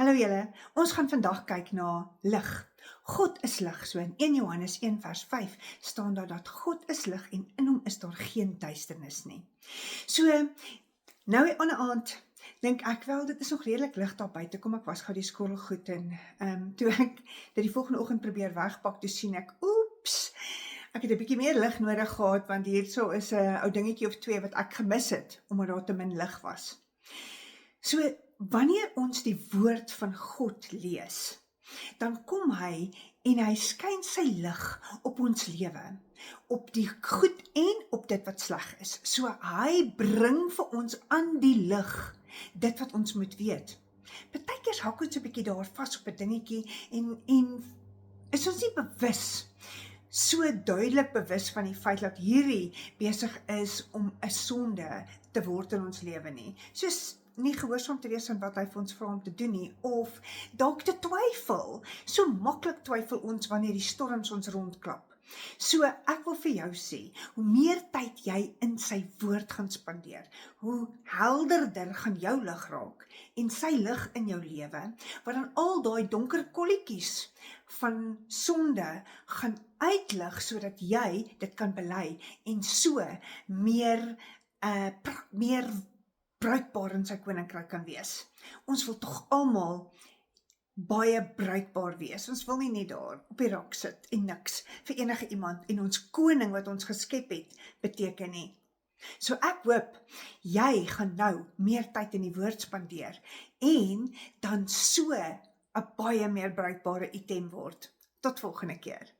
Hallo julle, ons gaan vandag kyk na lig. God is lig, so in 1 Johannes 1 vers 5 staan daar dat God is lig en in hom is daar geen duisternis nie. So, nou aan 'n aand, dink ek wel, dit is nog redelik lig daar buite, kom ek was gou die skottelgoed en toe ek dit die volgende oggend probeer wegpak, toe sien ek, oeps, ek het 'n bietjie meer lig nodig gehad, want hierso is 'n ou dingetjie of 2 wat ek gemis het, omdat daar te min lig was. So, wanneer ons die woord van God lees, dan kom hy en hy skyn sy lig op ons lewe, op die goed en op dit wat sleg is. So hy bring vir ons aan die lig, dit wat ons moet weet. Partykeer hak ons 'n bietjie daar vas op 'n dingetjie en is ons nie bewus, so duidelik bewus van die feit dat hierdie besig is om 'n sonde te word in ons lewe nie. Soos nie gehoorsaam te wees aan wat hy vir ons vra om te doen nie, of dalk te twyfel. So maklik twyfel ons wanneer die storms ons rondklap. So ek wil vir jou sê, hoe meer tyd jy in sy woord gaan spandeer, hoe helderder gaan jou lig raak en sy lig in jou lewe, wat dan al daai donker kolletjies van sonde gaan uitlig sodat jy dit kan bely en so meer bruikbaar in sy koninkryk kan wees. Ons wil tog almal baie bruikbaar wees. Ons wil nie net daar op die rak sit en niks vir enige iemand en ons koning wat ons geskep het beteken nie. So ek hoop, jy gaan nou meer tyd in die woord spandeer en dan so 'n baie meer bruikbare item word. Tot volgende keer.